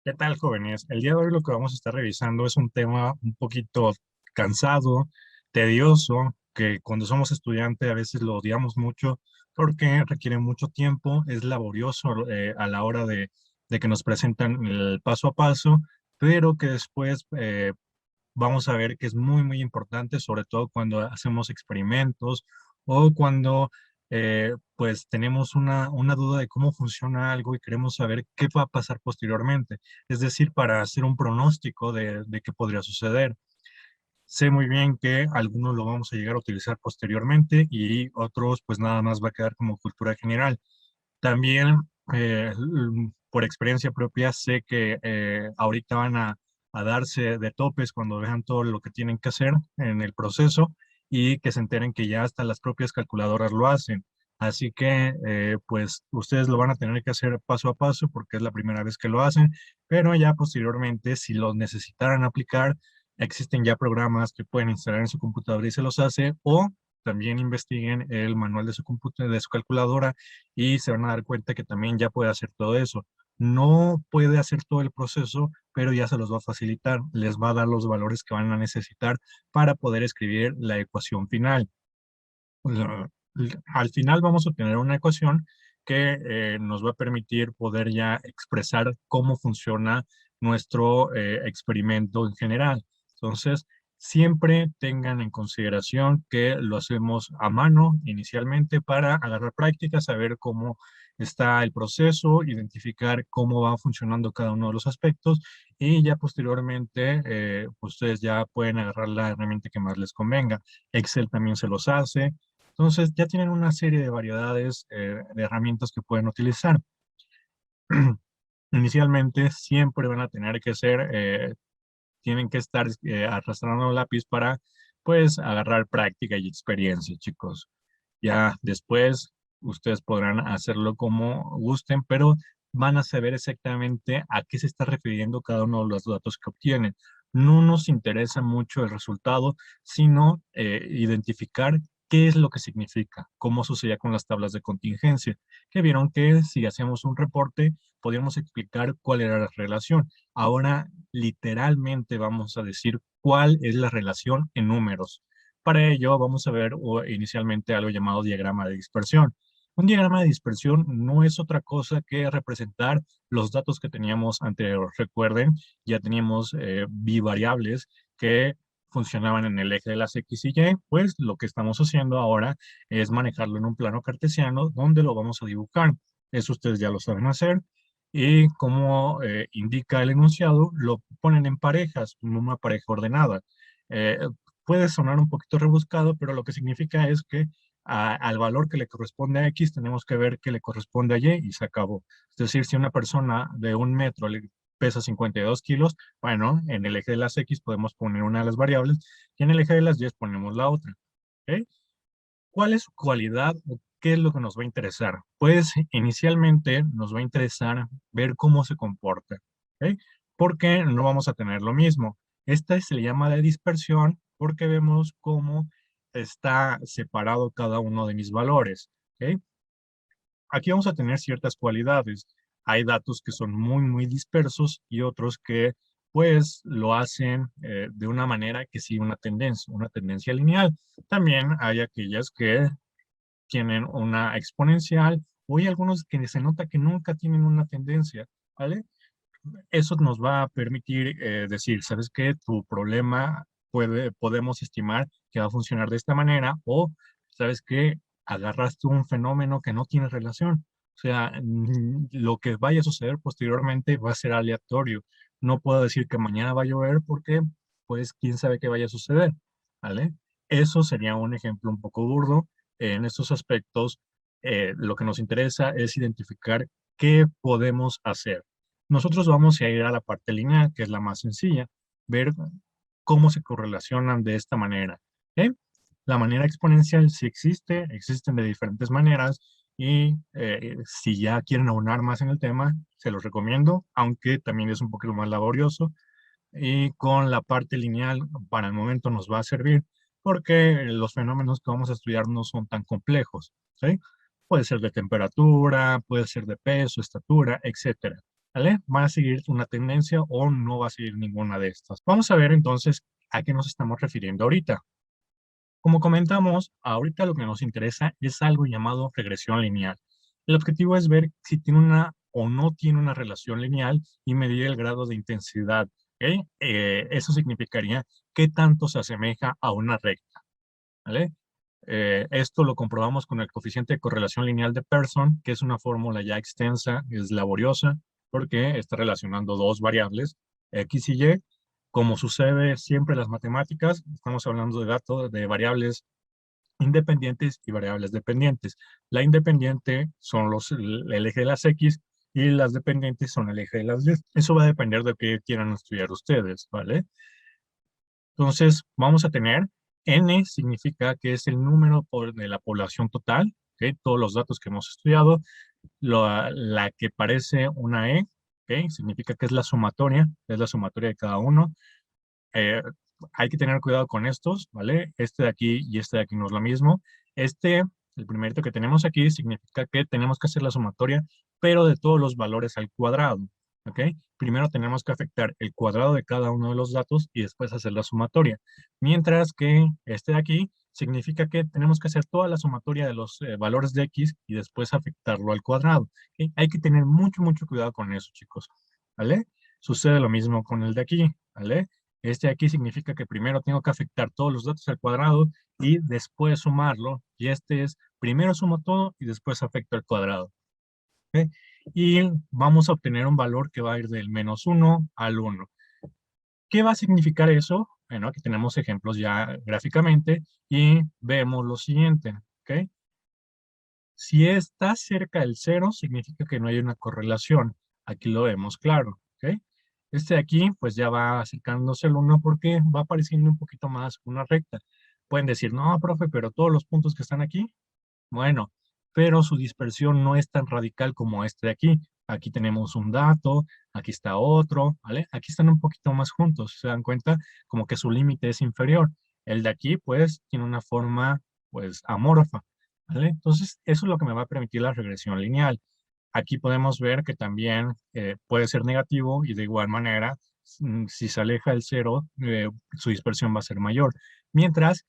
¿Qué tal, jóvenes? El día de hoy lo que vamos a estar revisando es un tema un poquito cansado, tedioso, que cuando somos estudiantes a veces lo odiamos mucho porque requiere mucho tiempo, es laborioso a la hora de que nos presentan el paso a paso, pero que después vamos a ver que es muy importante, sobre todo cuando hacemos experimentos o cuando pues tenemos una duda de cómo funciona algo y queremos saber qué va a pasar posteriormente. Es decir, para hacer un pronóstico de qué podría suceder. Sé muy bien que algunos lo vamos a llegar a utilizar posteriormente y otros pues nada más va a quedar como cultura general. También, por experiencia propia, sé que ahorita van a darse de topes cuando vean todo lo que tienen que hacer en el proceso y que se enteren que ya hasta las propias calculadoras lo hacen. Así que, pues, ustedes lo van a tener que hacer paso a paso porque es la primera vez que lo hacen, pero ya posteriormente, si lo necesitaran aplicar, existen ya programas que pueden instalar en su computadora y se los hace, o también investiguen el manual de su de su calculadora y se van a dar cuenta que también ya puede hacer todo eso. No puede hacer todo el proceso, pero ya se los va a facilitar, les va a dar los valores que van a necesitar para poder escribir la ecuación final. La- Al final vamos a tener una ecuación que nos va a permitir poder ya expresar cómo funciona nuestro experimento en general. Entonces, siempre tengan en consideración que lo hacemos a mano inicialmente para agarrar práctica, saber cómo está el proceso, identificar cómo va funcionando cada uno de los aspectos y ya posteriormente ustedes ya pueden agarrar la herramienta que más les convenga. Excel también se los hace. Entonces, ya tienen una serie de variedades de herramientas que pueden utilizar. Inicialmente, siempre van a tener que ser, tienen que estar arrastrando el lápiz para, pues, agarrar práctica y experiencia, chicos. Ya después, ustedes podrán hacerlo como gusten, pero van a saber exactamente a qué se está refiriendo cada uno de los datos que obtienen. No nos interesa mucho el resultado, sino identificar qué es lo que significa, cómo sucedía con las tablas de contingencia, que vieron que si hacíamos un reporte, podíamos explicar cuál era la relación. Ahora, literalmente vamos a decir cuál es la relación en números. Para ello, vamos a ver inicialmente algo llamado diagrama de dispersión. Un diagrama de dispersión no es otra cosa que representar los datos que teníamos anterior. Recuerden, ya teníamos bivariables que funcionaban en el eje de las X y Y, pues lo que estamos haciendo ahora es manejarlo en un plano cartesiano donde lo vamos a dibujar. Eso ustedes ya lo saben hacer. Y como indica el enunciado, lo ponen en parejas, en una pareja ordenada. Eh, Puede sonar un poquito rebuscado, pero lo que significa es que al valor que le corresponde a X tenemos que ver que le corresponde a Y y se acabó. Es decir, si una persona de 1 metro le pesa 52 kilos, bueno, en el eje de las X podemos poner una de las variables y en el eje de las Y ponemos la otra. ¿Ok? ¿Cuál es su cualidad o qué es lo que nos va a interesar? Pues inicialmente nos va a interesar ver cómo se comporta, ¿ok? Porque no vamos a tener lo mismo. Esta se le llama de dispersión porque vemos cómo está separado cada uno de mis valores, ¿ok? Aquí vamos a tener ciertas cualidades. Hay datos que son muy dispersos y otros que pues lo hacen de una manera que sigue una tendencia lineal. También hay aquellas que tienen una exponencial, o hay algunos que se nota que nunca tienen una tendencia, ¿vale? Eso nos va a permitir decir, ¿sabes qué? Tu problema podemos estimar que va a funcionar de esta manera, o ¿sabes qué? Agarraste un fenómeno que no tiene relación. O sea, lo que vaya a suceder posteriormente va a ser aleatorio. No puedo decir que mañana va a llover porque, pues, quién sabe qué vaya a suceder, ¿vale? Eso sería un ejemplo un poco burdo. En estos aspectos, lo que nos interesa es identificar qué podemos hacer. Nosotros vamos a ir a la parte lineal, que es la más sencilla, ver cómo se correlacionan de esta manera. ¿Ok? La manera exponencial sí existe, existen de diferentes maneras y si ya quieren aunar más en el tema, se los recomiendo, aunque también es un poquito más laborioso y con la parte lineal para el momento nos va a servir porque los fenómenos que vamos a estudiar no son tan complejos, ¿sí? Puede ser de temperatura, puede ser de peso, estatura, etcétera. ¿vale? ¿Va a seguir una tendencia o no va a seguir ninguna de estas? Vamos a ver entonces a qué nos estamos refiriendo ahorita. Como comentamos, ahorita lo que nos interesa es algo llamado regresión lineal. El objetivo es ver si tiene una o no tiene una relación lineal y medir el grado de intensidad. ¿Ok? Eso significaría qué tanto se asemeja a una recta. ¿Vale? Esto lo comprobamos con el coeficiente de correlación lineal de Pearson, que es una fórmula ya extensa, es laboriosa, porque está relacionando dos variables, X y Y. Como sucede siempre en las matemáticas, estamos hablando de datos de variables independientes y variables dependientes. La independiente son el eje de las X y las dependientes son el eje de las Y. Eso va a depender de qué quieran estudiar ustedes, ¿vale? Entonces, vamos a tener N significa que es el número de la población total, ¿ok? Todos los datos que hemos estudiado. La que parece una E, ¿ok? Significa que es la sumatoria de cada uno. Eh, Hay que tener cuidado con estos, ¿vale? Este de aquí y este de aquí no es lo mismo. El primerito que tenemos aquí, significa que tenemos que hacer la sumatoria, pero de todos los valores al cuadrado, ¿ok? Primero tenemos que afectar el cuadrado de cada uno de los datos y después hacer la sumatoria. Mientras que este de aquí significa que tenemos que hacer toda la sumatoria de los valores de X y después afectarlo al cuadrado, ¿ok? Hay que tener mucho, mucho cuidado con eso, chicos, ¿vale? Sucede lo mismo con el de aquí, ¿vale? Este aquí significa que primero tengo que afectar todos los datos al cuadrado y después sumarlo. Y este es, primero sumo todo y después afecto al cuadrado. ¿Ok? Y vamos a obtener un valor que va a ir del -1 al 1. ¿Qué va a significar eso? Bueno, aquí tenemos ejemplos ya gráficamente y vemos lo siguiente. ¿Ok? Si está cerca del 0, significa que no hay una correlación. Aquí lo vemos claro. ¿Ok? Este de aquí, pues ya va acercándose al 1 porque va apareciendo un poquito más una recta. Pueden decir, no, profe, pero todos los puntos que están aquí, bueno, pero su dispersión no es tan radical como este de aquí. Aquí tenemos un dato, aquí está otro, ¿vale? Aquí están un poquito más juntos, ¿se dan cuenta? Como que su límite es inferior. El de aquí, pues, tiene una forma, pues, amorfa, ¿vale? Entonces, eso es lo que me va a permitir la regresión lineal. Aquí podemos ver que también puede ser negativo y de igual manera, si se aleja del cero, su dispersión va a ser mayor. Mientras,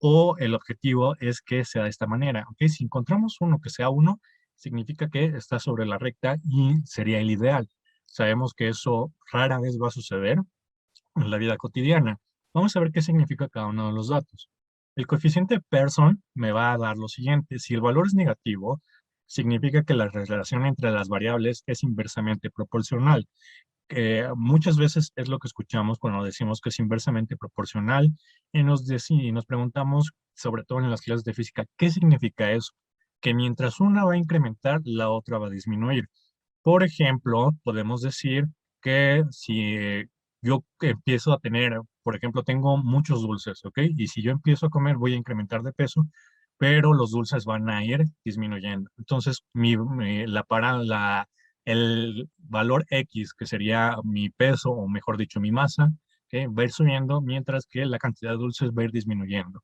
o el objetivo es que sea de esta manera. ¿Ok? Si encontramos uno que sea uno, significa que está sobre la recta y sería el ideal. Sabemos que eso rara vez va a suceder en la vida cotidiana. Vamos a ver qué significa cada uno de los datos. El coeficiente Pearson me va a dar lo siguiente. Si el valor es negativo, significa que la relación entre las variables es inversamente proporcional. Muchas veces es lo que escuchamos cuando decimos que es inversamente proporcional y nos preguntamos, sobre todo en las clases de física, ¿qué significa eso? Que mientras una va a incrementar, la otra va a disminuir. Por ejemplo, podemos decir que si yo empiezo a tener, por ejemplo, tengo muchos dulces, ¿ok? Y si yo empiezo a comer, voy a incrementar de peso, pero los dulces van a ir disminuyendo. Entonces, el valor X, que sería mi peso, o mejor dicho, mi masa, ¿ok? Va a ir subiendo, mientras que la cantidad de dulces va a ir disminuyendo.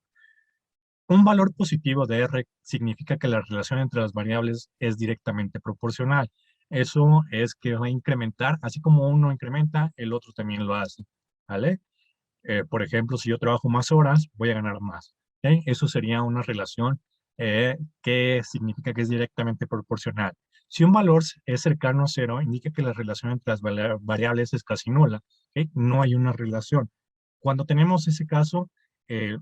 Un valor positivo de R significa que la relación entre las variables es directamente proporcional. Eso es que va a incrementar, así como uno incrementa, el otro también lo hace, ¿vale? Por ejemplo, si yo trabajo más horas, voy a ganar más. ¿Ok? Eso sería una relación que significa que es directamente proporcional. Si un valor es cercano a cero, indica que la relación entre las variables es casi nula. ¿Ok? No hay una relación. Cuando tenemos ese caso, eh,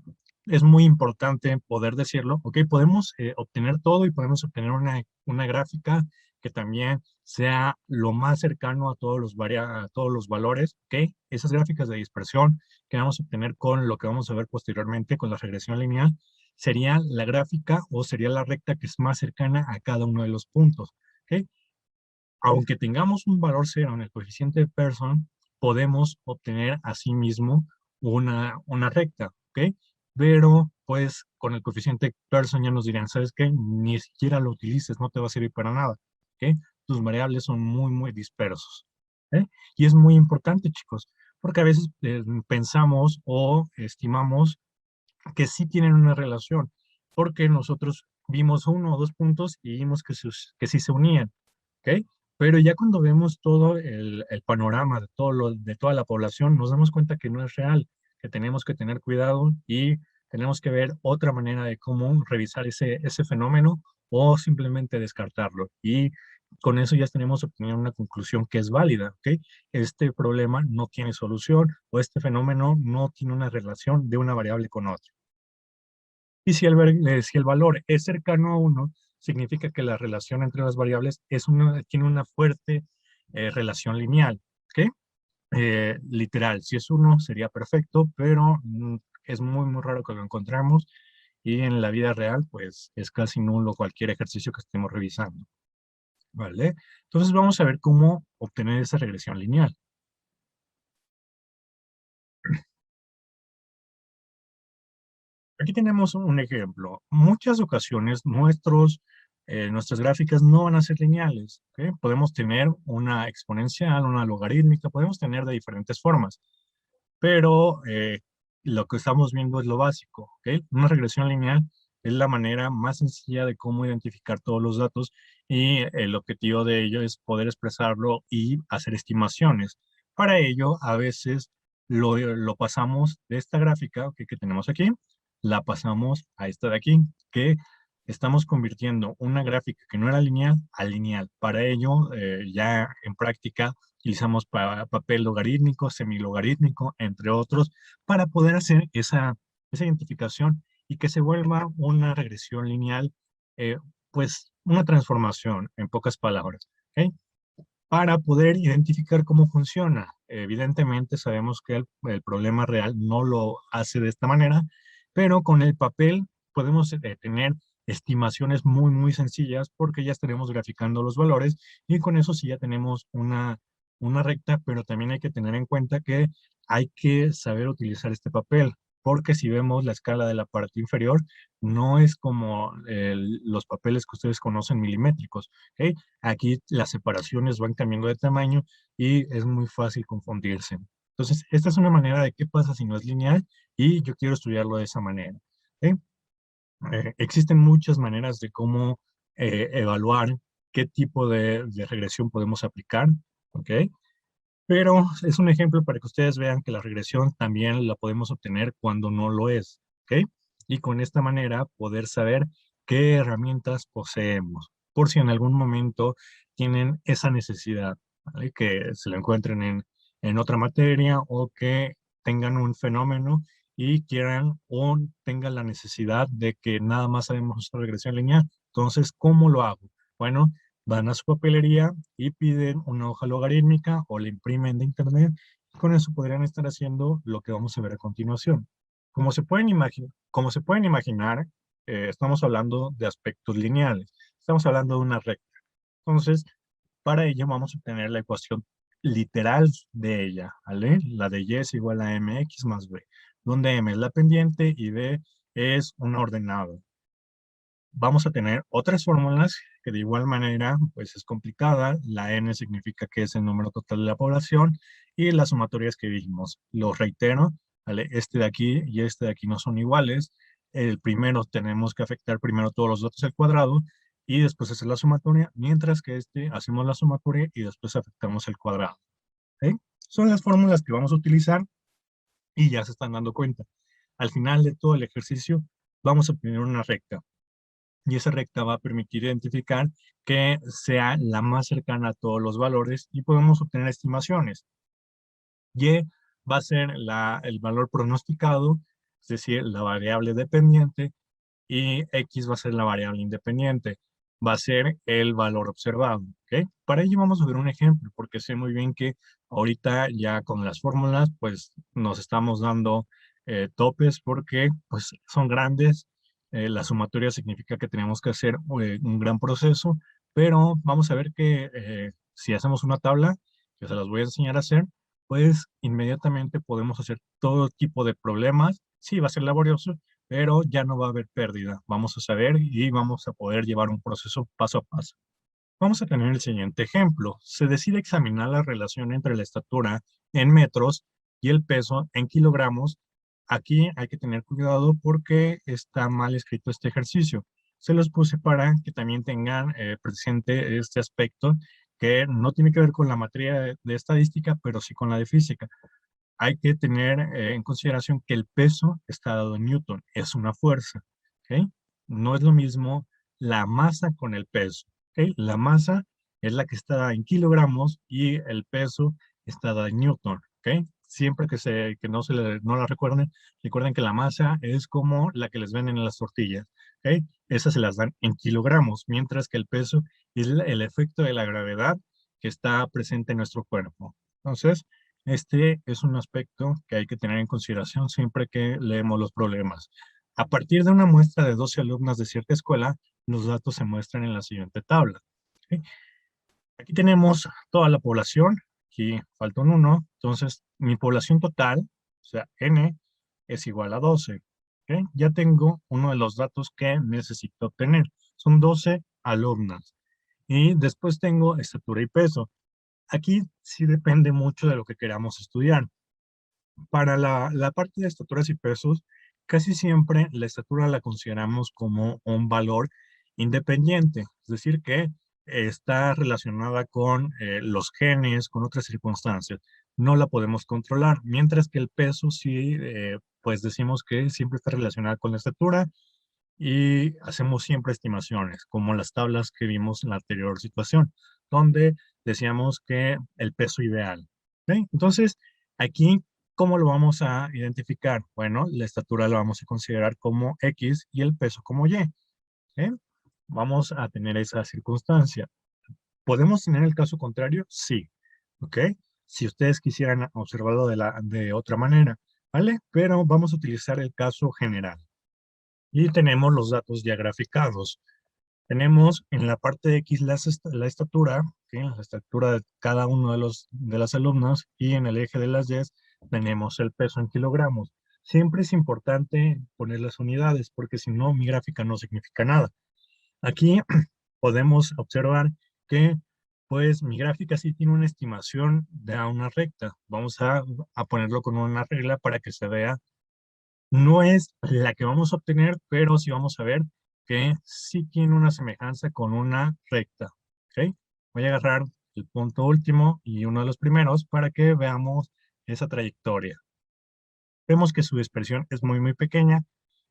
es muy importante poder decirlo. ¿Ok? Podemos obtener todo y podemos obtener una gráfica que también sea lo más cercano a a todos los valores. ¿Ok? Esas gráficas de dispersión que vamos a obtener con lo que vamos a ver posteriormente con la regresión lineal, sería la gráfica o sería la recta que es más cercana a cada uno de los puntos. ¿Ok? Aunque tengamos un valor cero en el coeficiente de Pearson, podemos obtener asimismo una recta. ¿Ok? Pero pues con el coeficiente Pearson ya nos dirían, ¿sabes qué? Ni siquiera lo utilices, no te va a servir para nada. ¿Ok? Tus variables son muy, muy dispersos. ¿Ok? Y es muy importante, chicos, porque a veces pensamos o estimamos que sí tienen una relación, porque nosotros vimos uno o dos puntos y vimos que sí se unían, ¿ok? Pero ya cuando vemos todo el panorama de, de toda la población, nos damos cuenta que no es real, que tenemos que tener cuidado y tenemos que ver otra manera de cómo revisar ese fenómeno o simplemente descartarlo. Y con eso ya tenemos obtenido una conclusión que es válida, ¿ok? Este problema no tiene solución o este fenómeno no tiene una relación de una variable con otra. Y si el valor es cercano a uno, significa que la relación entre las variables tiene una fuerte relación lineal. ¿Ok? Literal, si es uno sería perfecto, pero es muy, muy raro que lo encontremos y en la vida real, pues es casi nulo cualquier ejercicio que estemos revisando. ¿Vale? Entonces vamos a ver cómo obtener esa regresión lineal. Aquí tenemos un ejemplo. Muchas ocasiones nuestras gráficas no van a ser lineales. ¿Ok? Podemos tener una exponencial, una logarítmica, podemos tener de diferentes formas, pero lo que estamos viendo es lo básico. ¿Ok? Una regresión lineal es la manera más sencilla de cómo identificar todos los datos y el objetivo de ello es poder expresarlo y hacer estimaciones. Para ello, a veces lo pasamos de esta gráfica que tenemos aquí, la pasamos a esta de aquí, que estamos convirtiendo una gráfica que no era lineal a lineal. Para ello, ya en práctica, utilizamos papel logarítmico, semilogarítmico, entre otros, para poder hacer esa identificación y que se vuelva una regresión lineal, eh, pues una transformación, en pocas palabras. ¿Ok? Para poder identificar cómo funciona. Evidentemente sabemos que el problema real no lo hace de esta manera, pero con el papel podemos tener estimaciones muy, muy sencillas porque ya estaremos graficando los valores y con eso sí ya tenemos una recta, pero también hay que tener en cuenta que hay que saber utilizar este papel, porque si vemos la escala de la parte inferior, no es como los papeles que ustedes conocen milimétricos. ¿Ok? Aquí las separaciones van cambiando de tamaño y es muy fácil confundirse. Entonces, esta es una manera de qué pasa si no es lineal y yo quiero estudiarlo de esa manera. ¿Ok? Existen muchas maneras de cómo evaluar qué tipo de regresión podemos aplicar. ¿Ok? Pero es un ejemplo para que ustedes vean que la regresión también la podemos obtener cuando no lo es. ¿Ok? Y con esta manera poder saber qué herramientas poseemos, por si en algún momento tienen esa necesidad, ¿vale? Que se lo encuentren en otra materia o que tengan un fenómeno y quieran o tengan la necesidad de que nada más sabemos usar regresión lineal. Entonces, ¿cómo lo hago? Bueno, van a su papelería y piden una hoja logarítmica o la imprimen de internet. Con eso podrían estar haciendo lo que vamos a ver a continuación. Como se pueden imaginar, estamos hablando de aspectos lineales. Estamos hablando de una recta. Entonces, para ello vamos a obtener la ecuación literal de ella, ¿vale? La de y es igual a mx más b, donde m es la pendiente y b es una ordenada. Vamos a tener otras fórmulas que de igual manera, pues es complicada. La n significa que es el número total de la población y las sumatorias que dijimos. Lo reitero, ¿vale? Este de aquí y este de aquí no son iguales. El primero tenemos que afectar primero todos los datos al cuadrado y después hacer la sumatoria, mientras que este hacemos la sumatoria y después afectamos el cuadrado. ¿Ok? Son las fórmulas que vamos a utilizar y ya se están dando cuenta. Al final de todo el ejercicio vamos a obtener una recta y esa recta va a permitir identificar que sea la más cercana a todos los valores y podemos obtener estimaciones. Y va a ser el valor pronosticado, es decir, la variable dependiente, y X va a ser la variable independiente, va a ser el valor observado. ¿Ok? Para ello vamos a ver un ejemplo, porque sé muy bien que ahorita ya con las fórmulas, pues nos estamos dando topes porque pues son grandes. La sumatoria significa que tenemos que hacer un gran proceso, pero vamos a ver que si hacemos una tabla, que se las voy a enseñar a hacer, pues inmediatamente podemos hacer todo tipo de problemas. Sí, va a ser laborioso, pero ya no va a haber pérdida. Vamos a saber y vamos a poder llevar un proceso paso a paso. Vamos a tener el siguiente ejemplo. Se decide examinar la relación entre la estatura en metros y el peso en kilogramos. Aquí hay que tener cuidado porque está mal escrito este ejercicio. Se los puse para que también tengan presente este aspecto que no tiene que ver con la materia de estadística, pero sí con la de física. Hay que tener en consideración que el peso está dado en Newton, es una fuerza, ¿ok? No es lo mismo la masa con el peso, ¿ok? La masa es la que está en kilogramos y el peso está dado en Newton, ¿ok? Siempre que no la recuerden, recuerden que la masa es como la que les venden en las tortillas, ¿ok? Esas se las dan en kilogramos, mientras que el peso es el efecto de la gravedad que está presente en nuestro cuerpo. Entonces, este es un aspecto que hay que tener en consideración siempre que leemos los problemas. A partir de una muestra de 12 alumnas de cierta escuela, los datos se muestran en la siguiente tabla. ¿Ok? Aquí tenemos toda la población, aquí falta un 1, entonces mi población total, o sea, n, es igual a 12. ¿Ok? Ya tengo uno de los datos que necesito obtener. Son 12 alumnas. Y después tengo estatura y peso. Aquí sí depende mucho de lo que queramos estudiar. Para la parte de estaturas y pesos, casi siempre la estatura la consideramos como un valor independiente, es decir, que está relacionada con los genes, con otras circunstancias. No la podemos controlar, mientras que el peso sí, pues decimos que siempre está relacionada con la estatura y hacemos siempre estimaciones, como las tablas que vimos en la anterior situación, donde decíamos que el peso ideal. ¿Ok? Entonces, aquí, ¿cómo lo vamos a identificar? Bueno, la estatura la vamos a considerar como X y el peso como Y. ¿Ok? Vamos a tener esa circunstancia. ¿Podemos tener el caso contrario? Sí. ¿Ok? Si ustedes quisieran observarlo de otra manera, ¿vale? Pero vamos a utilizar el caso general. Y tenemos los datos ya graficados. Tenemos en la parte de X la estatura, ¿sí? La estatura de cada uno de las alumnas, y en el eje de las Y tenemos el peso en kilogramos. Siempre es importante poner las unidades, porque si no, mi gráfica no significa nada. Aquí podemos observar que, pues, mi gráfica sí tiene una estimación de una recta. Vamos a ponerlo con una regla para que se vea. No es la que vamos a obtener, pero sí vamos a ver que sí tiene una semejanza con una recta. ¿Ok? Voy a agarrar el punto último y uno de los primeros para que veamos esa trayectoria. Vemos que su dispersión es muy, muy pequeña.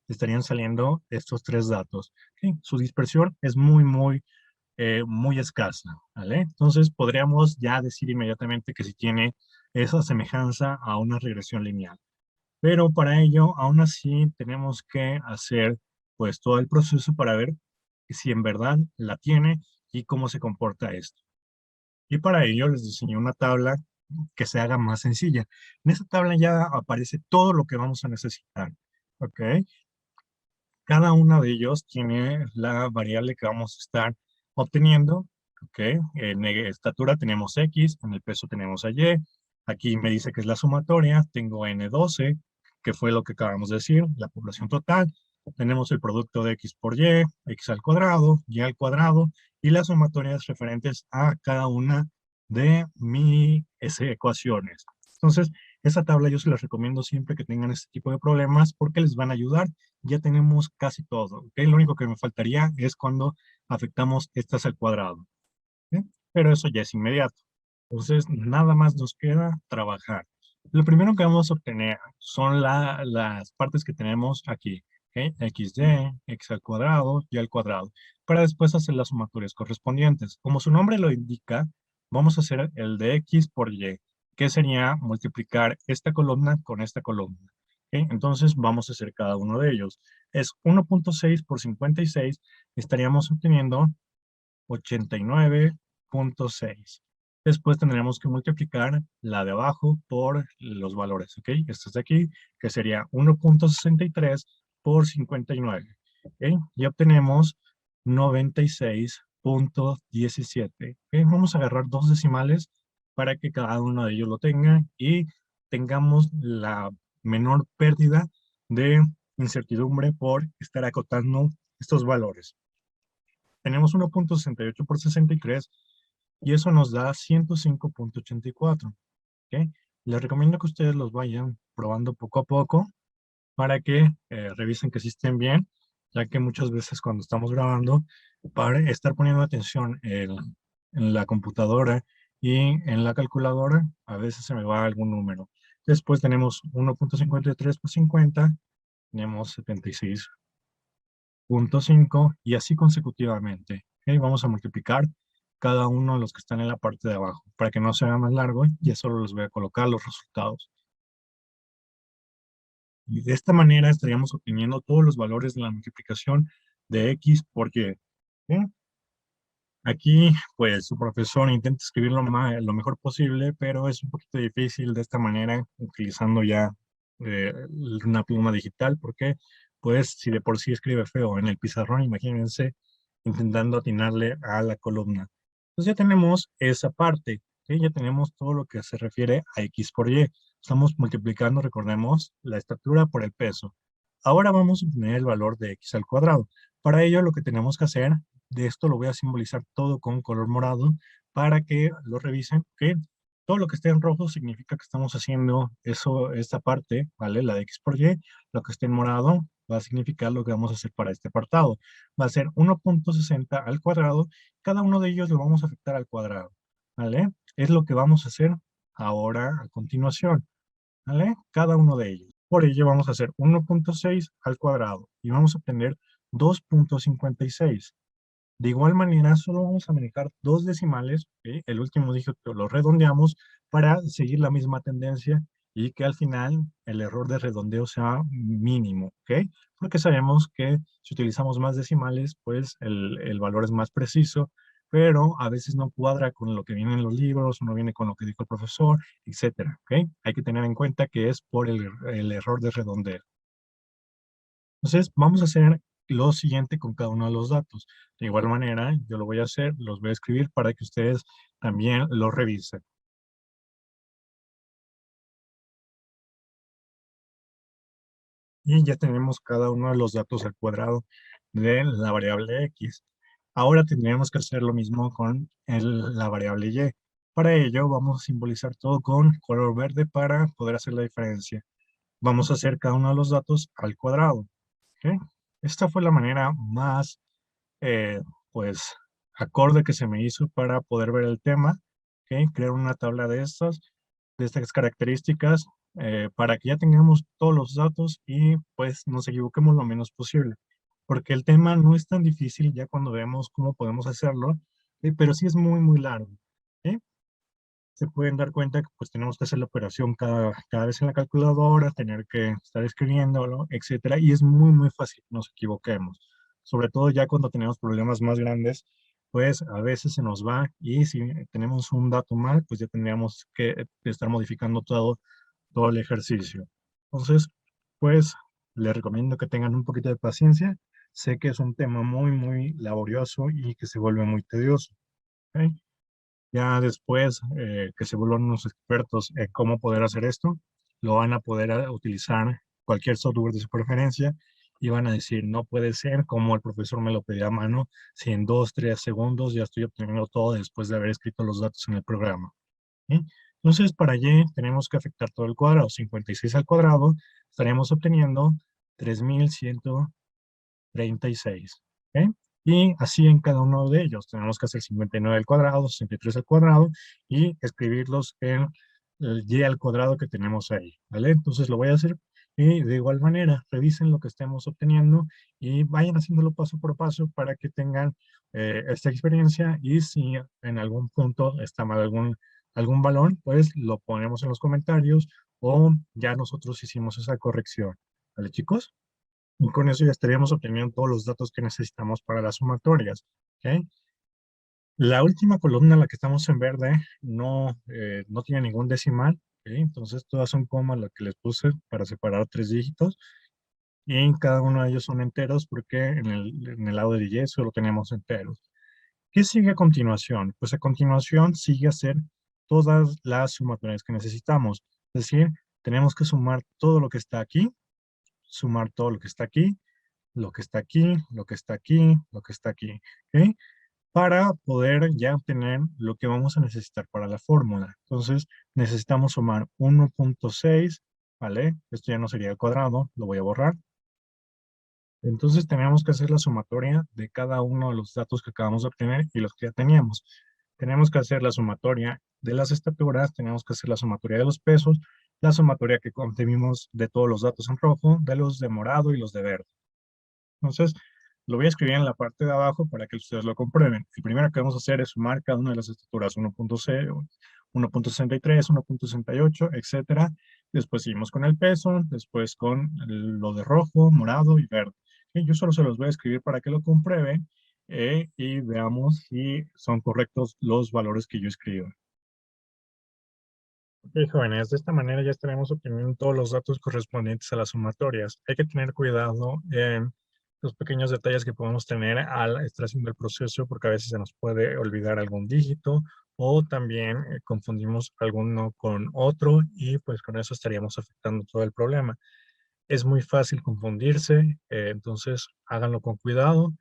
Estarían saliendo estos tres datos. ¿Ok? Su dispersión es muy, muy escasa. ¿Vale? Entonces podríamos ya decir inmediatamente que si tiene esa semejanza a una regresión lineal. Pero para ello, aún así, tenemos que hacer pues todo el proceso para ver si en verdad la tiene y cómo se comporta esto. Y para ello les diseñé una tabla que se haga más sencilla. En esta tabla ya aparece todo lo que vamos a necesitar. ¿Ok? Cada uno de ellos tiene la variable que vamos a estar obteniendo. ¿Ok? En estatura tenemos X, en el peso tenemos a Y. Aquí me dice que es la sumatoria. Tengo N12, que fue lo que acabamos de decir, la población total. Tenemos el producto de X por Y, X al cuadrado, Y al cuadrado, y las sumatorias referentes a cada una de mis ecuaciones. Entonces, esta tabla yo se las recomiendo siempre que tengan este tipo de problemas porque les van a ayudar. Ya tenemos casi todo. ¿Ok? Lo único que me faltaría es cuando afectamos estas al cuadrado. ¿Ok? Pero eso ya es inmediato. Entonces, nada más nos queda trabajar. Lo primero que vamos a obtener son las partes que tenemos aquí. ¿Ok? XY, X al cuadrado, Y al cuadrado. Para después hacer las sumatorias correspondientes. Como su nombre lo indica, vamos a hacer el de X por Y, que sería multiplicar esta columna con esta columna. ¿Ok? Entonces, vamos a hacer cada uno de ellos. Es 1.6 por 56, estaríamos obteniendo 89.6. Después tendremos que multiplicar la de abajo por los valores, ¿ok? Esto es de aquí, que sería 1.63 por 59, ¿ok? Y obtenemos 96.17, ¿ok? Vamos a agarrar dos decimales para que cada uno de ellos lo tenga y tengamos la menor pérdida de incertidumbre por estar acotando estos valores. Tenemos 1.68 por 63 y eso nos da 105.84. ¿Ok? Les recomiendo que ustedes los vayan probando poco a poco para que revisen que sí estén bien, ya que muchas veces cuando estamos grabando, para estar poniendo atención en la computadora y en la calculadora, a veces se me va algún número. Después tenemos 1.53 por 50, tenemos 76.5 y así consecutivamente. ¿Ok? Vamos a multiplicar cada uno de los que están en la parte de abajo. Para que no sea más largo, ya solo les voy a colocar los resultados. Y de esta manera estaríamos obteniendo todos los valores de la multiplicación de X por Y. ¿Ok? Aquí, pues, su profesor intenta escribirlo lo mejor posible, pero es un poquito difícil de esta manera, utilizando ya una pluma digital, porque, pues, si de por sí escribe feo en el pizarrón, imagínense intentando atinarle a la columna. Entonces ya tenemos esa parte, ¿sí? Ya tenemos todo lo que se refiere a X por Y. Estamos multiplicando, recordemos, la estatura por el peso. Ahora vamos a obtener el valor de X al cuadrado. Para ello, lo que tenemos que hacer, de esto lo voy a simbolizar todo con color morado para que lo revisen, que todo lo que esté en rojo significa que estamos haciendo eso, esta parte, ¿vale? La de X por Y. Lo que esté en morado va a significar lo que vamos a hacer para este apartado. Va a ser 1.60 al cuadrado. Cada uno de ellos lo vamos a afectar al cuadrado, ¿vale? Es lo que vamos a hacer ahora a continuación, ¿vale? Cada uno de ellos. Por ello vamos a hacer 1.6 al cuadrado y vamos a obtener 2.56. De igual manera, solo vamos a manejar dos decimales, ¿ok? El último dígito lo redondeamos para seguir la misma tendencia y que al final el error de redondeo sea mínimo, ¿ok? Porque sabemos que si utilizamos más decimales, pues el valor es más preciso, pero a veces no cuadra con lo que viene en los libros, o no viene con lo que dijo el profesor, etcétera, ¿ok? Hay que tener en cuenta que es por el error de redondeo. Entonces, vamos a hacer lo siguiente con cada uno de los datos. De igual manera, yo lo voy a hacer, los voy a escribir para que ustedes también lo revisen. Y ya tenemos cada uno de los datos al cuadrado de la variable X. Ahora tendríamos que hacer lo mismo con la variable Y. Para ello, vamos a simbolizar todo con color verde para poder hacer la diferencia. Vamos a hacer cada uno de los datos al cuadrado. ¿Ok? Esta fue la manera más eh, pues, acorde que se me hizo para poder ver el tema, ¿ok? Crear una tabla de estas características, para que ya tengamos todos los datos y pues nos equivoquemos lo menos posible. Porque el tema no es tan difícil ya cuando vemos cómo podemos hacerlo, pero sí es muy, muy largo. ¿Ok? Se pueden dar cuenta que pues tenemos que hacer la operación cada vez en la calculadora, tener que estar escribiéndolo, etcétera, y es muy, muy fácil que nos equivoquemos. Sobre todo ya cuando tenemos problemas más grandes, pues a veces se nos va y si tenemos un dato mal, pues ya tendríamos que estar modificando todo el ejercicio. Entonces, pues les recomiendo que tengan un poquito de paciencia. Sé que es un tema muy, muy laborioso y que se vuelve muy tedioso. ¿Ok? Ya después que se vuelvan unos expertos en cómo poder hacer esto, lo van a poder utilizar cualquier software de su preferencia y van a decir, no puede ser como el profesor me lo pedía a mano, si en 2, 3 segundos ya estoy obteniendo todo después de haber escrito los datos en el programa. ¿Sí? Entonces, para y tenemos que afectar todo el cuadrado. 56 al cuadrado, estaremos obteniendo 3136. ¿Ok? Y así en cada uno de ellos. Tenemos que hacer 59 al cuadrado, 63 al cuadrado y escribirlos en el y al cuadrado que tenemos ahí. ¿Vale? Entonces lo voy a hacer y de igual manera revisen lo que estemos obteniendo y vayan haciéndolo paso por paso para que tengan esta experiencia y si en algún punto está mal algún valor, pues lo ponemos en los comentarios o ya nosotros hicimos esa corrección. ¿Vale, chicos? Y con eso ya estaríamos obteniendo todos los datos que necesitamos para las sumatorias. ¿Ok? La última columna, la que estamos en verde, no tiene ningún decimal. ¿Ok? Entonces todas son comas las que les puse para separar 3 dígitos. Y cada uno de ellos son enteros porque en el lado de Y solo tenemos enteros. ¿Qué sigue a continuación? Pues a continuación sigue a hacer todas las sumatorias que necesitamos. Es decir, tenemos que sumar todo lo que está aquí, sumar todo lo que está aquí, lo que está aquí, lo que está aquí, lo que está aquí, ¿ok? Para poder ya obtener lo que vamos a necesitar para la fórmula. Entonces, necesitamos sumar 1.6, ¿vale? Esto ya no sería el cuadrado, lo voy a borrar. Entonces, tenemos que hacer la sumatoria de cada uno de los datos que acabamos de obtener y los que ya teníamos. tenemos que hacer la sumatoria de las estaturas, tenemos que hacer la sumatoria de los pesos, la sumatoria que contenimos de todos los datos en rojo, de los de morado y los de verde. Entonces, lo voy a escribir en la parte de abajo para que ustedes lo comprueben. El primero que vamos a hacer es sumar cada una de las estaturas 1.0, 1.63, 1.68, etcétera. Después seguimos con el peso, después con lo de rojo, morado y verde. Y yo solo se los voy a escribir para que lo comprueben y veamos si son correctos los valores que yo escribo. Ok, jóvenes, de esta manera ya estaremos obteniendo todos los datos correspondientes a las sumatorias. Hay que tener cuidado en los pequeños detalles que podemos tener al estar haciendo el proceso, porque a veces se nos puede olvidar algún dígito o también confundimos alguno con otro y pues con eso estaríamos afectando todo el problema. Es muy fácil confundirse, entonces háganlo con cuidado,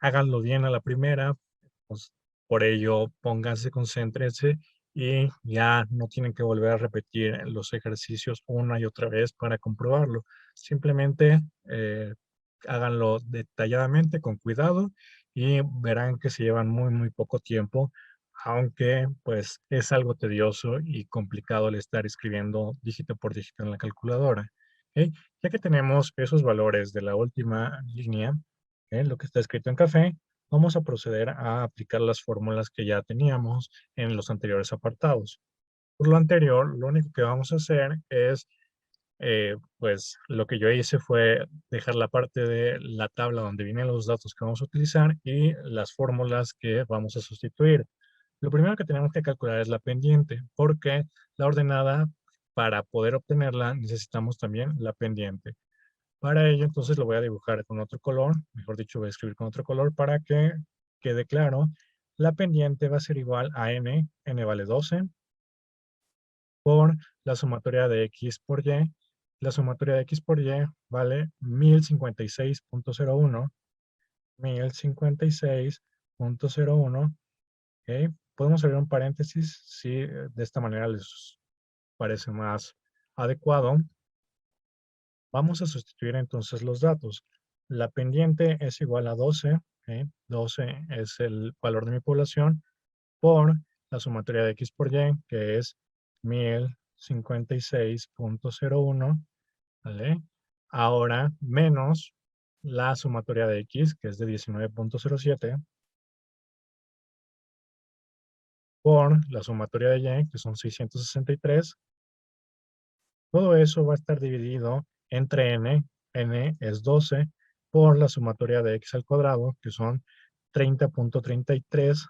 háganlo bien a la primera, pues, por ello pónganse, concéntrense y ya no tienen que volver a repetir los ejercicios una y otra vez para comprobarlo. Simplemente háganlo detalladamente, con cuidado y verán que se llevan muy poco tiempo, aunque pues es algo tedioso y complicado el estar escribiendo dígito por dígito en la calculadora. ¿Ok? Ya que tenemos esos valores de la última línea, lo que está escrito en café, vamos a proceder a aplicar las fórmulas que ya teníamos en los anteriores apartados. Por lo anterior, lo único que vamos a hacer es, pues lo que yo hice fue dejar la parte de la tabla donde vienen los datos que vamos a utilizar y las fórmulas que vamos a sustituir. Lo primero que tenemos que calcular es la pendiente, porque la ordenada, para poder obtenerla, necesitamos también la pendiente. Para ello, entonces lo voy a dibujar con otro color, mejor dicho, voy a escribir con otro color para que quede claro. La pendiente va a ser igual a n vale 12, por la sumatoria de x por y. La sumatoria de x por y vale 1056.01, 1056.01, ¿ok? Podemos abrir un paréntesis si de esta manera les parece más adecuado. Vamos a sustituir entonces los datos. La pendiente es igual a 12, ¿ok? 12 es el valor de mi población, por la sumatoria de x por y, que es 1056.01, ¿vale? Ahora menos la sumatoria de x, que es de 19.07, por la sumatoria de y, que son 663. Todo eso va a estar dividido entre n es 12, por la sumatoria de x al cuadrado, que son 30.33,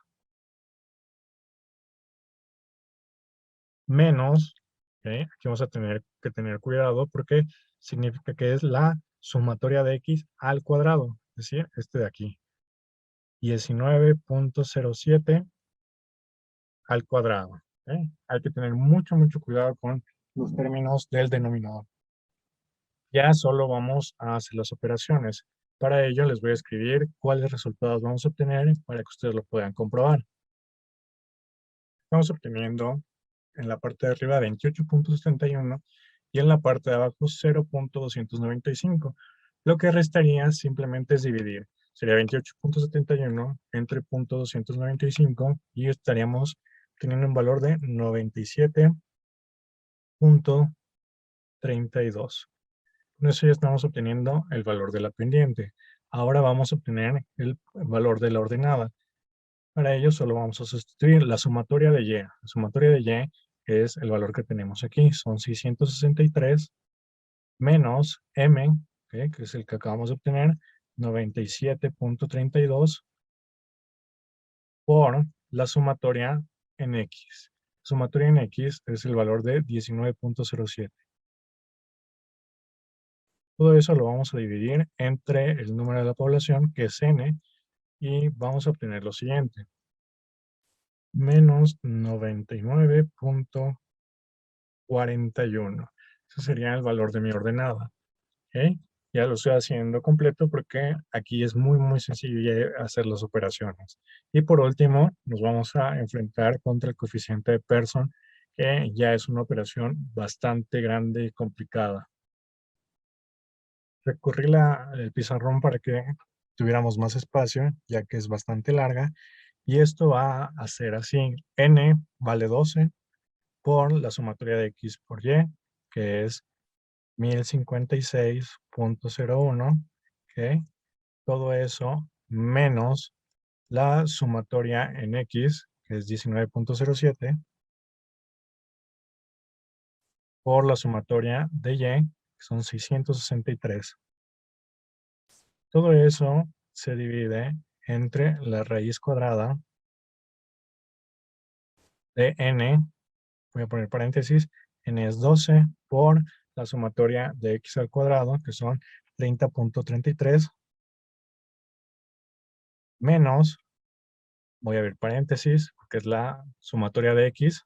menos, ¿ok? Aquí vamos a tener que tener cuidado porque significa que es la sumatoria de x al cuadrado, es decir, este de aquí, 19.07 al cuadrado. ¿Ok? Hay que tener mucho cuidado con los términos del denominador. Ya solo vamos a hacer las operaciones. Para ello les voy a escribir cuáles resultados vamos a obtener para que ustedes lo puedan comprobar. Estamos obteniendo en la parte de arriba 28.71 y en la parte de abajo 0.295. Lo que restaría simplemente es dividir. Sería 28.71 entre 0.295 y estaríamos teniendo un valor de 97.32. Con eso ya estamos obteniendo el valor de la pendiente. Ahora vamos a obtener el valor de la ordenada. Para ello solo vamos a sustituir la sumatoria de y. La sumatoria de y es el valor que tenemos aquí. Son 663 menos m, ¿okay? Que es el que acabamos de obtener, 97.32, por la sumatoria en x. Sumatoria en x es el valor de 19.07. Todo eso lo vamos a dividir entre el número de la población, que es n, y vamos a obtener lo siguiente. Menos 99.41. Ese sería el valor de mi ordenada. ¿Ok? Ya lo estoy haciendo completo porque aquí es muy sencillo hacer las operaciones. Y por último, nos vamos a enfrentar contra el coeficiente de Pearson, que ya es una operación bastante grande y complicada. Recurrí el pizarrón para que tuviéramos más espacio, ya que es bastante larga, Y esto va a ser así. N vale 12 por la sumatoria de X por Y, que es 1056.01, ¿ok? Todo eso menos la sumatoria en X, que es 19.07, por la sumatoria de Y, que son 663. Todo eso se divide entre la raíz cuadrada de n, voy a poner paréntesis, n es 12 por la sumatoria de x al cuadrado, que son 30.33, menos, voy a ver paréntesis, porque es la sumatoria de x,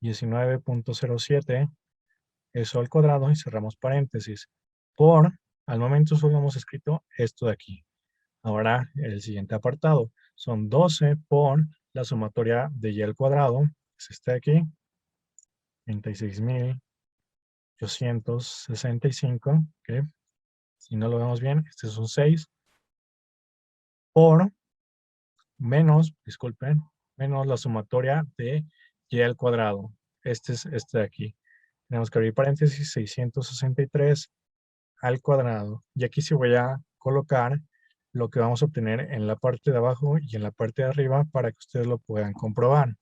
19.07, eso al cuadrado, y cerramos paréntesis. Por, al momento solo hemos escrito esto de aquí. Ahora, el siguiente apartado son 12 por la sumatoria de y al cuadrado, que es este de aquí, 36.865, ¿ok? Si no lo vemos bien, este es un 6, por menos, disculpen, menos la sumatoria de y al cuadrado. Este es este de aquí. Tenemos que abrir paréntesis, 663 al cuadrado. Y aquí sí voy a colocar lo que vamos a obtener en la parte de abajo y en la parte de arriba para que ustedes lo puedan comprobar.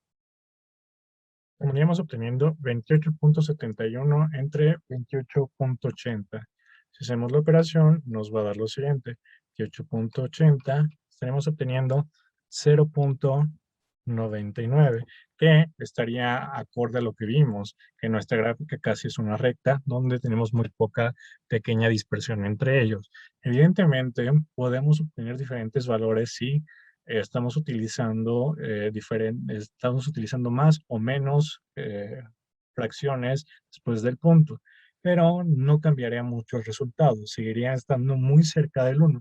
Terminaríamos obteniendo 28.71 entre 28.80. Si hacemos la operación, nos va a dar lo siguiente. 28.80, estaremos obteniendo 0.99, que estaría acorde a lo que vimos, que nuestra gráfica casi es una recta, donde tenemos muy poca pequeña dispersión entre ellos. Evidentemente, podemos obtener diferentes valores si estamos utilizando más o menos fracciones después del punto, pero no cambiaría mucho el resultado, seguiría estando muy cerca del 1.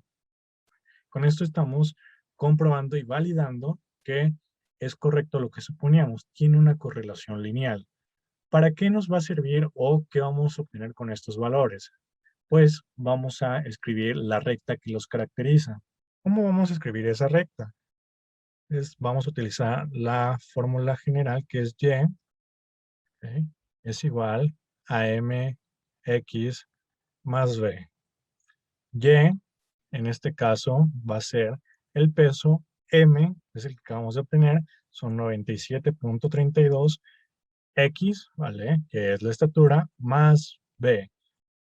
Con esto estamos comprobando y validando que es correcto lo que suponíamos, tiene una correlación lineal. ¿Para qué nos va a servir o qué vamos a obtener con estos valores? Pues vamos a escribir la recta que los caracteriza. ¿Cómo vamos a escribir esa recta? Vamos a utilizar la fórmula general que es y, ¿ok? Es igual a mx más b. Y, en este caso, va a ser el peso, m, es el que acabamos de obtener, son 97.32, x, ¿vale? Que es la estatura, más b,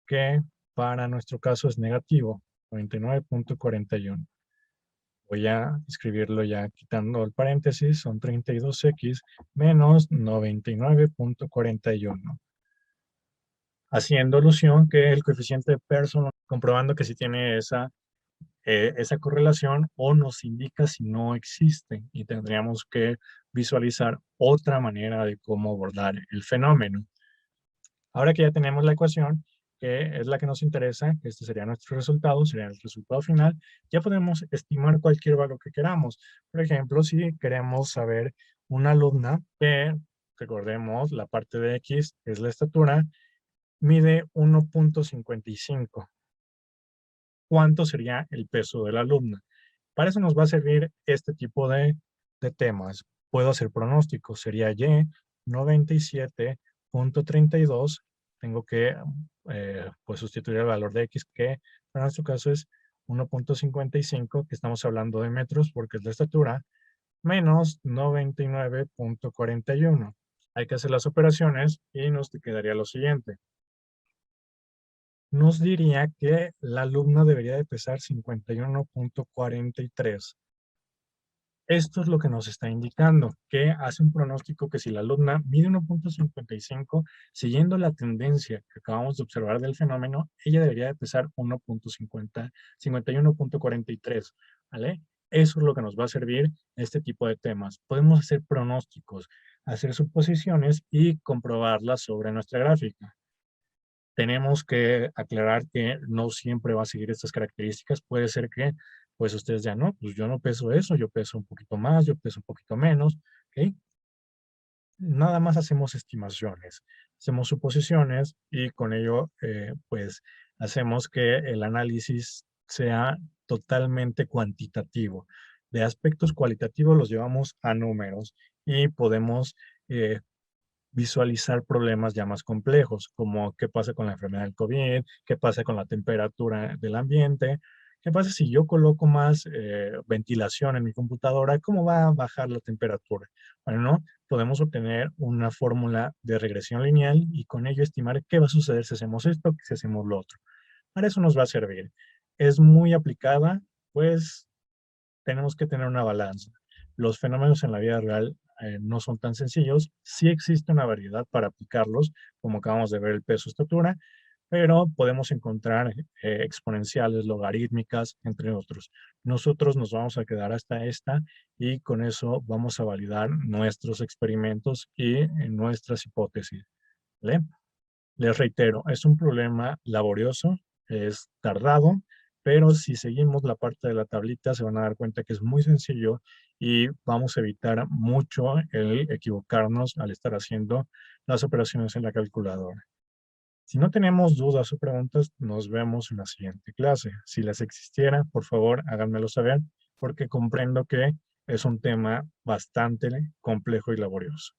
que para nuestro caso es negativo, 99.41. Voy a escribirlo ya quitando el paréntesis, son 32x menos 99.41. Haciendo alusión que el coeficiente de Pearson, comprobando que si tiene esa correlación o nos indica si no existe y tendríamos que visualizar otra manera de cómo abordar el fenómeno. Ahora que ya tenemos la ecuación, que es la que nos interesa, que este sería nuestro resultado, sería el resultado final, ya podemos estimar cualquier valor que queramos. Por ejemplo, si queremos saber una alumna que, recordemos, la parte de X es la estatura, mide 1.55. ¿Cuánto sería el peso de la alumna? Para eso nos va a servir este tipo de temas. Puedo hacer pronósticos, sería Y 97.32. Tengo que pues sustituir el valor de X, que para nuestro caso es 1.55, que estamos hablando de metros porque es la estatura, menos 99.41. Hay que hacer las operaciones y nos quedaría lo siguiente. Nos diría que la alumna debería de pesar 51.43. Esto es lo que nos está indicando, que hace un pronóstico que si la alumna mide 1.55, siguiendo la tendencia que acabamos de observar del fenómeno, ella debería de pesar 51.43, ¿vale? Eso es lo que nos va a servir este tipo de temas. Podemos hacer pronósticos, hacer suposiciones y comprobarlas sobre nuestra gráfica. Tenemos que aclarar que no siempre va a seguir estas características. Puede ser que, pues ustedes ya no, pues yo no peso eso, yo peso un poquito más, yo peso un poquito menos, ¿ok? Nada más hacemos estimaciones, hacemos suposiciones y con ello, pues, hacemos que el análisis sea totalmente cuantitativo. De aspectos cualitativos los llevamos a números y podemos eh, visualizar problemas ya más complejos, como qué pasa con la enfermedad del COVID, qué pasa con la temperatura del ambiente, qué pasa si yo coloco más ventilación en mi computadora, cómo va a bajar la temperatura. Bueno, podemos obtener una fórmula de regresión lineal y con ello estimar qué va a suceder si hacemos esto, si hacemos lo otro. Para eso nos va a servir. Es muy aplicada, pues tenemos que tener una balanza. Los fenómenos en la vida real no son tan sencillos. Sí existe una variedad para aplicarlos, como acabamos de ver el peso, estatura, pero podemos encontrar exponenciales, logarítmicas, entre otros. Nosotros nos vamos a quedar hasta esta y con eso vamos a validar nuestros experimentos y nuestras hipótesis. ¿Vale? Les reitero, es un problema laborioso, es tardado, pero si seguimos la parte de la tablita se van a dar cuenta que es muy sencillo y vamos a evitar mucho el equivocarnos al estar haciendo las operaciones en la calculadora. Si no tenemos dudas o preguntas, nos vemos en la siguiente clase. Si las existiera, por favor, háganmelo saber, porque comprendo que es un tema bastante complejo y laborioso.